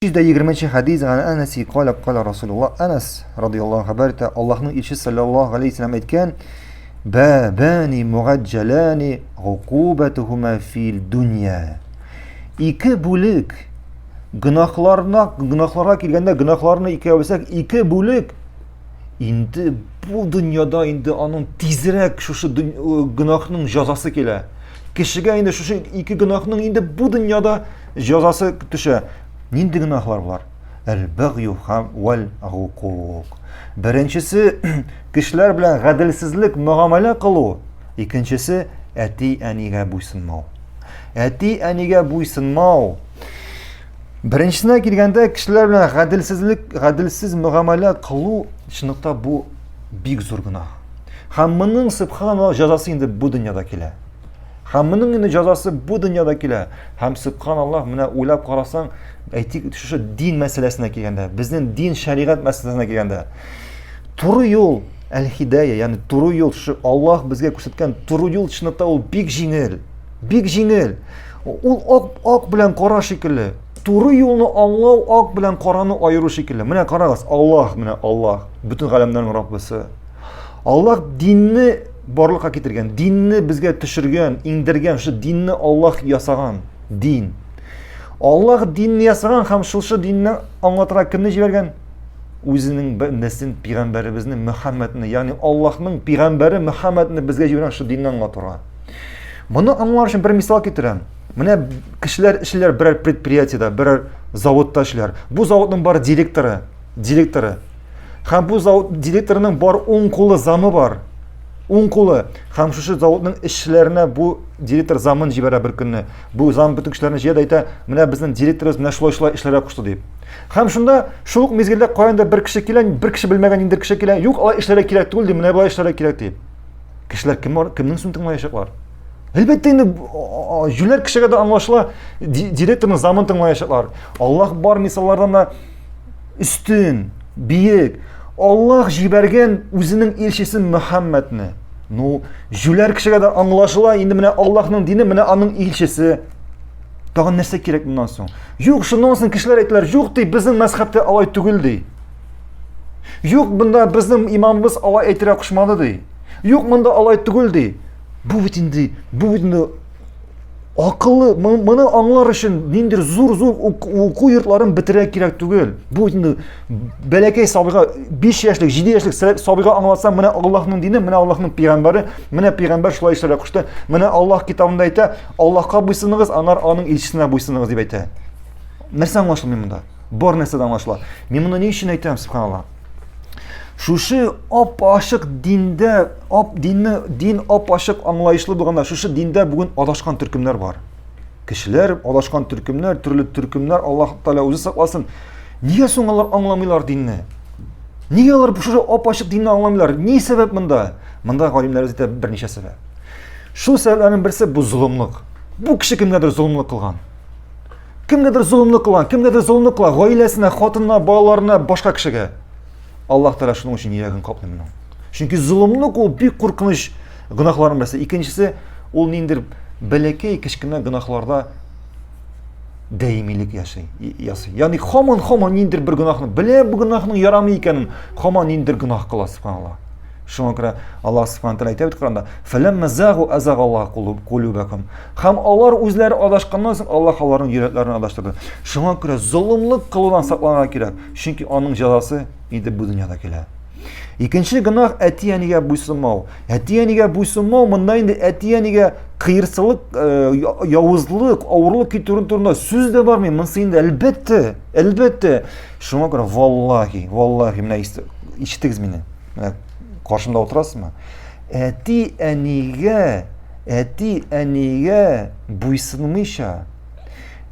120 hadis an Anasi qala Rasulullah Anas radıyallahu haberta Allah'ın elçisi sallallahu aleyhi ve sellem etken babani muğaccelani uqubetuhuma fil dunya. İki bölük günahlara kelgende günahlarını ikiye bölsek iki bölük indi bu dünyada indi onun tezrek şu günahının cezası kele. Kişiye indi şu iki günahının indi bu dünyada cezası düşe. Nindi günahlar var? El-bagyu vel-hukuk. Birincisi kişiler bilen gadilsizlik muamele kılı. İkincisi eti aniga buysunmav. Eti aniga buysunmav. Birincisine girgende kişiler bilen gadilsiz muamele kılı şunlukta bu büyük zor günah. Hammının subhanallah cezası indi bu dünyada kele. Hammının indi cezası bu dünyada kele. Hem subhanallah mına uylap karasan aytik şu din meselesine kelgende, bizning din şeriat meselesine kelgende to'g'ri yo'l al-hidoya, ya'ni to'g'ri yo'l shu Alloh bizga ko'rsatgan to'g'ri yo'l shunday ul bek jingil. Ul oq bilan qora shekilli. To'g'ri yo'lni Alloh oq bilan qorani ayirish shekilli. Mana qarag'iz, Alloh butun alamlarning Robbisi. Alloh dinni borliqqa keltirgan, dinni bizga tushirgan, indirgan, shu dinni Alloh yasagan din. Allah dinni yasagan ham şu dinni anlatırak kimni jibergan? O'zining nesin peygamberimizni Muhammadni, ya'ni Allohning peygamberi Muhammadni bizga jibergan şu dinni anlatırak. Bunu anlar için bir misal keltiraman. Mana kishilar ishlar birer предприятиеda, birer zavodda ishlar. Bu zavodning bor direktori. Ham bu zavod direktorining bor 10 qo'li zami bor. 10 qo'li ham şu zavodning ishlarına bu direktor zamın jibara bir kunni. Bu zam bütün kishilarni jiyada ayta, "Mana bizning direktorimiz mana shulay ishlarga qo'shdi" deb. Ham shunda shu mezgilda qo'yanda bir kishi kelan, bir kishi bilmagan indir kishi kelan, "Yo'q, ala ishlarga kerak bo'ldi, mana bu ishlarga kerak" deb. Kishilar kimning so'zini tinglayashaqlar? Albatta endi jular kishiga da anglashlar, direktorning zamini tinglayashaqlar. Alloh bor misollardan da üstün, buyuk. Allah jibergen o'zining elchisi Muhammadni. No, jular kishiga da anglashlar, endi mana Allohning dini, mana uning elchisi. Tag'in narsa kerak bundan so'ng. Yo'q, shundan so'ng kishilar aytdilar, "Yo'q, deb bizning mazhabda alay tugul" deb. Yo'q, bunda bizning imomimiz alay aytira qo'shmadi deb. Yo'q, bunda alay tugul deb. Bu endi akıllı, bunu anlar için nindir zor oku yurtların bitirek gerek tugul. Bu endi belekey sabiga 5 yaşlık, 7 yaşlık sabiga anlatsam, mana Allah'ın dini, mana Allah'ın peygamberi, mana peygamber şulay işlere koştu. Mana Allah kitabında ayta, Allah'a buysununuz, anar onun elçisine buysununuz deb ayta. Nerse anlaşılmıyor bunda? Bor nerse anlaşılar. Men bunda ne için aytayım subhanallah? Şu apaşık dinde, din apaşık anlayışlı bulganda, şu dinde bugün adaşkan türkümler var. Kişiler, adaşkan türkümler, türlü türkümler, Allah Teala özü saklasın. Niye sonralar anlamıyorlar dinini? Niye onlar şu apaşık dinini anlamıyorlar? Ne sebep bunda? Bunda galimler zeyte bir neçe sebep. Şu sebeplerin birisi bu zulümlük. Bu kişi kimgadir zulümlük kılgan? Kimgadir zulümlük kılgan? Gailesine, hatınına, bağlarına, başka kişiye. Allah Teala şunun için yiyagın kaplamıyor. Çünkü zulümlük o büyük korkunç günahların birisi. İkincisi, o nindir belekey kişkine günahlarda daimilik yaşay. Yani haman nindir bir günahını, bile bu günahının yaramı ikenin, haman nindir günah kıla subhanallah. Şuna göre Allah subhanahu teala aytıyor Kur'an'da "Felemma zagu azagallahu kulubakum." Ham onlar özleri adaşkandan so'ng Allah onların yüreklerini adaştırdı. Şuna göre zulümlük kılıdan saklanmak gerek. Çünkü onun cezası endi bu dünyada kele. İkinci günah etiyaniga buysunmav. Etiyaniga buysunmav, bunda endi etiyaniga kıyırsılık, yavuzluk, avurluk turunda söz de var mı? Mınsı endi elbette. Şuna göre vallahi mine işittiğiz meni. Karşımda oturasın mı? Eti eniye buysunmayşa,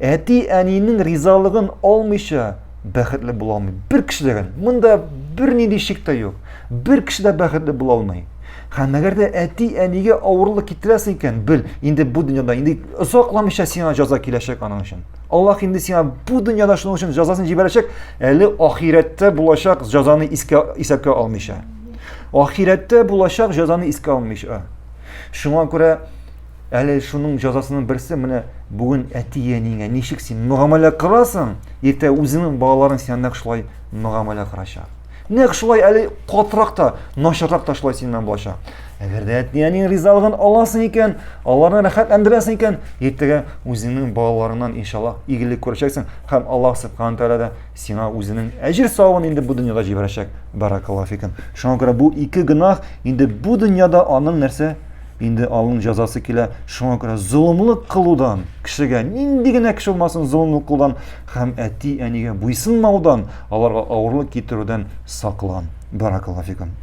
eti eninin rizalığın olmayşa bəxtli bulamay. Bir kişilerin, bunda bir neydi şik de yok. Bir kişi de bəxtli bulamay. Hem eğer de eti eniye ağırlık getiresinken bil, indi bu dünyada, indi uzaklamışa sana ceza kileşek onun için. Allah indi sana bu dünyada şunun için cezasını ciberecek, eli ahirette bulaşak cezanı isabke almışa. Ahirette bulaşak cezanı iske almış. Şuna göre Әле шуның җәзасының берсе менә бүген әти-әнигә ничек син мөгамәлә кыласың, иртә үзенең балаларын сиңа нәкъ шулай мөгамәлә кылачак. Нәкъ шулай әле катырак та, начаррак та шулай синнән булачак. Әгәр дә әти-әнинең ризалыгын аласың икән, аларны рәхәтләндерәсең икән, иртәгә үзеңнең балаларыңнан иншаллах игелек күрәчәксең һәм Аллаһ Субхану тәгалә дә сиңа үзенең әҗер савабын инде бу дөньяда җибәрәчәк. Баракаллаһу фикум. Шуңа күрә бу ике гөнаһ инде бу дөньяда аның нәрсә? Инде аның җәзасы килә. Шуңа күрә золымлык кылудан, кешегә нинди генә кеше булмасын золымлык кылудан һәм әти-әнигә буйсынмаудан, аларга авырлык китерүдән саклан. Баракаллаһу фикум.